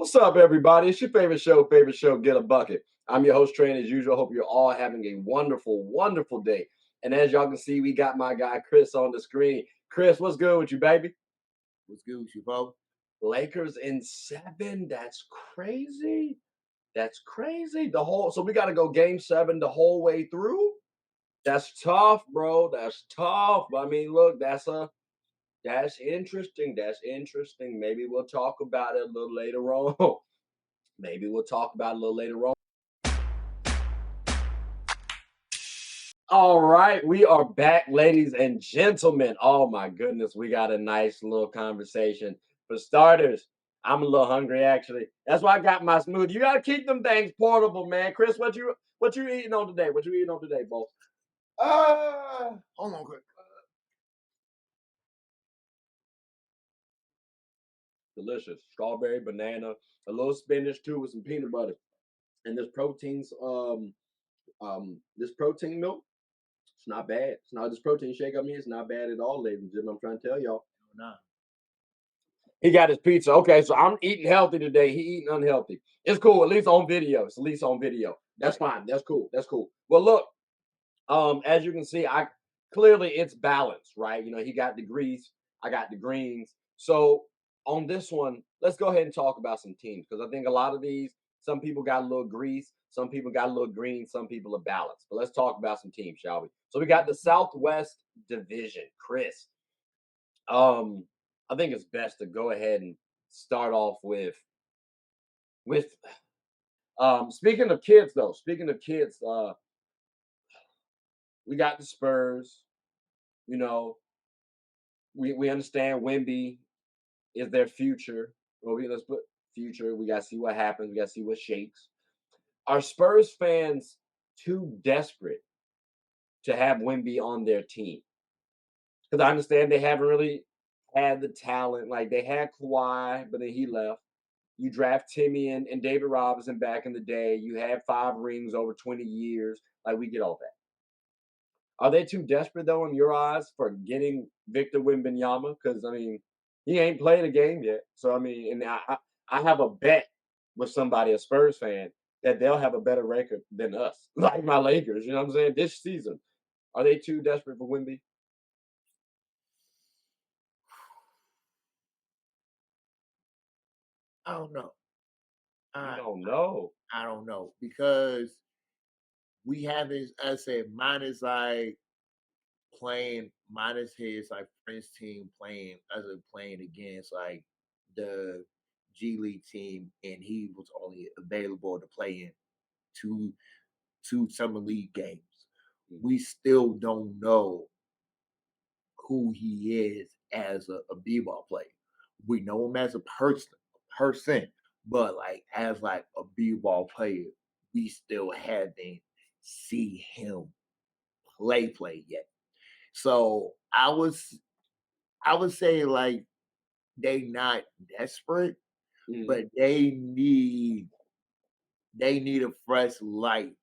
What's up, everybody? It's your favorite show, Get a Bucket. I'm your host, Train, as usual. Hope you're all having a wonderful, wonderful day. And as y'all can see, we got my guy Chris on the screen. Chris, what's good with you, baby? What's good with you, Bo? Lakers in 7. That's crazy. That's crazy. So we got to go game 7 the whole way through. That's tough, bro. That's tough. I mean, look, that's interesting. That's interesting. Maybe we'll talk about it a little later on. Maybe we'll talk about it a little later on. All right, we are back, ladies and gentlemen. Oh my goodness, we got a nice little conversation. For starters, I'm a little hungry actually. That's why I got my smoothie. You gotta keep them things portable, man. Chris, what you eating on today? What you eating on today, Bo? Hold on quick. Delicious. Strawberry, banana, a little spinach too with some peanut butter. And this protein milk. It's not bad. It's not this protein shake. I mean, it's not bad at all, ladies and gentlemen. I'm trying to tell y'all. No. He got his pizza. Okay, so I'm eating healthy today. He eating unhealthy. It's cool. At least on video. It's at least on video. That's fine. That's cool. That's cool. Well, look. As you can see, clearly it's balanced, right? You know, he got the grease. I got the greens. So on this one, let's go ahead and talk about some teams because I think a lot of these. Some people got a little grease. Some people got a little green. Some people are balanced. But let's talk about some teams, shall we? So we got the Southwest Division, Chris. I think it's best to go ahead and start off with speaking of kids though. Speaking of kids, we got the Spurs. You know, we understand Wemby is their future. Well, let's put future. We gotta see what happens. We gotta see what shakes. Are Spurs fans too desperate to have Wemby on their team? Because I understand they haven't really had the talent. Like they had Kawhi, but then he left. You draft Timmy and David Robinson back in the day. You had 5 rings over 20 years. Like we get all that. Are they too desperate though in your eyes for getting Victor Wembanyama? Because I mean, he ain't played a game yet. So I mean, and I have a bet with somebody, a Spurs fan, that they'll have a better record than us, like my Lakers. You know what I'm saying? This season, are they too desperate for Wemby? I don't know. You I don't know. I don't know because we haven't. I said mine is like playing minus his like friends team playing as a playing against like the G League team, and he was only available to play in two summer league games. We still don't know who he is as a b-ball player. We know him as a person, but like as like a b-ball player, we still haven't see him play yet. So I would say like they not desperate, but they need a fresh light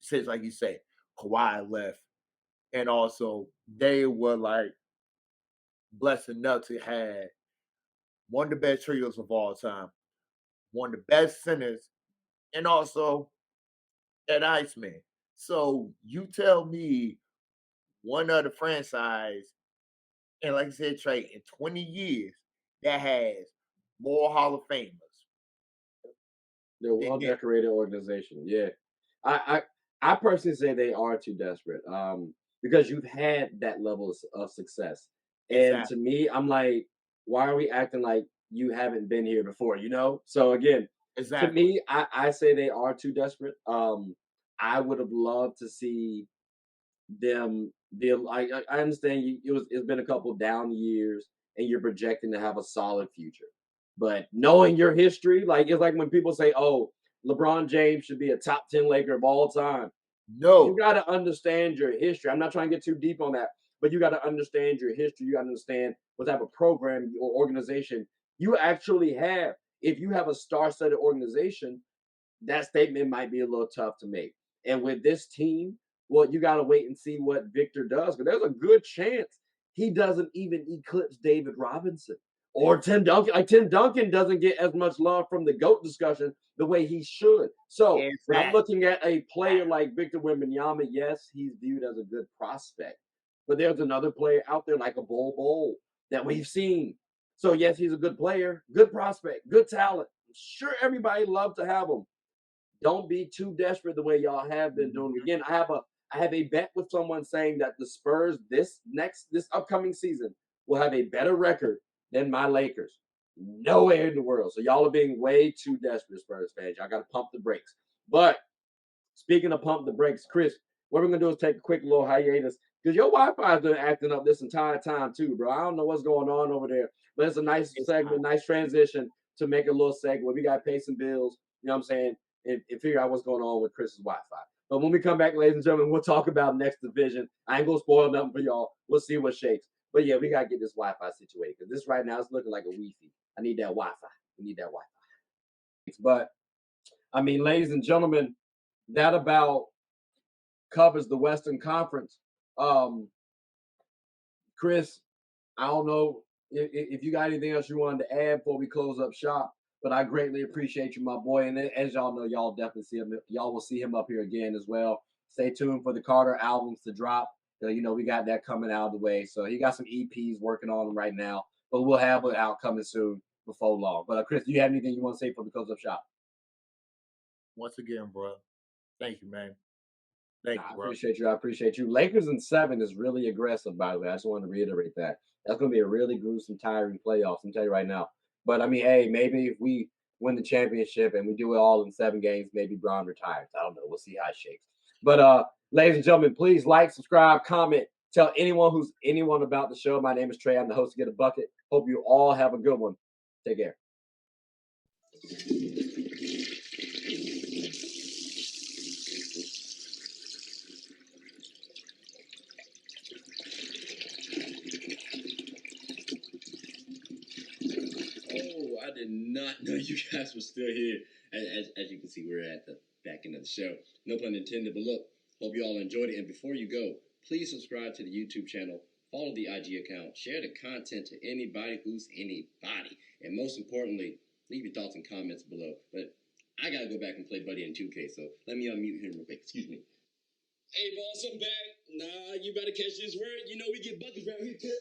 since like you say Kawhi left, and also they were like blessed enough to have one of the best trios of all time, one of the best centers, and also an Iceman. So you tell me one other franchise, and like I said, Trey, in 20 years that has more Hall of Famers They're a than well them. decorated organization. Yeah. I I personally say they are too desperate. Because you've had that level of success. And to Exactly. me, I'm like, why are we acting like you haven't been here before, you know? So again, to Exactly. me, I say they are too desperate. I would have loved to see them deal. I understand it's been a couple down years and you're projecting to have a solid future. But knowing your history, like it's like when people say, "Oh, LeBron James should be a top 10 Laker of all time." You No. got to understand your history. I'm not trying to get too deep on that, but you got to understand your history. You got to understand what type of program or organization you actually have. If you have a star-studded organization, that statement might be a little tough to make. And with this team, well, you got to wait and see what Victor does. But there's a good chance he doesn't even eclipse David Robinson Or Tim Duncan. Like Tim Duncan doesn't get as much love from the GOAT discussion the way he should. So when I'm Exactly. looking at a player like Victor Wembanyama, yes, he's viewed as a good prospect. But there's another player out there like a Bol that we've seen. So yes, he's a good player, good prospect, good talent. I'm sure everybody loves to have him. Don't be too desperate the way y'all have been doing. Again, I have a bet with someone saying that the Spurs this upcoming season will have a better record than my Lakers. Nowhere in the world. So y'all are being way too desperate, Spurs fans. Y'all got to pump the brakes. But speaking of pump the brakes, Chris, what we're gonna do is take a quick little hiatus because your Wi-Fi has been acting up this entire time too, bro. I don't know what's going on over there, but it's a nice It's segment, nice transition to make a little segment. We got to pay some bills, you know what I'm saying, and figure out what's going on with Chris's Wi-Fi. But when we come back, ladies and gentlemen, we'll talk about next division. I ain't gonna spoil nothing for y'all. We'll see what shakes. But yeah, we gotta get this Wi-Fi situated because this right now is looking like a Wi-Fi. I need that Wi-Fi. We need that Wi-Fi. But I mean, ladies and gentlemen, that about covers the Western Conference. Um, Chris, I don't know if you got anything else you wanted to add before we close up shop, but I greatly appreciate you, my boy. And as y'all know, y'all definitely see him. Y'all will see him up here again as well. Stay tuned for the Carter albums to drop. You know, we got that coming out of the way. So he got some EPs working on them right now, but we'll have it out coming soon before long. But Chris, do you have anything you want to say for the close up shop? once again, bro. Thank you, man. Thank I you, bro. appreciate you. I appreciate you. Lakers in 7 is really aggressive, by the way. I just wanted to reiterate that. That's going to be a really gruesome, tiring playoffs. I'm telling you right now. But I mean, hey, maybe if we win the championship and we do it all in 7 games, maybe Braun retires. I don't know. We'll see how it shakes. But ladies and gentlemen, please like, subscribe, comment, tell anyone about the show. My name is Trey. I'm the host of Get a Bucket. Hope you all have a good one. Take care. Oh, I did not know you guys were still here. As you can see, we're at the back end of the show. No pun intended, but look, hope you all enjoyed it. And before you go, please subscribe to the YouTube channel, follow the IG account, share the content to anybody who's anybody. And most importantly, leave your thoughts and comments below. But I got to go back and play Buddy in 2K, so let me unmute him real quick. Excuse me. Hey, boss, I'm back. Nah, you better catch this word. You know we get buckets around here, too.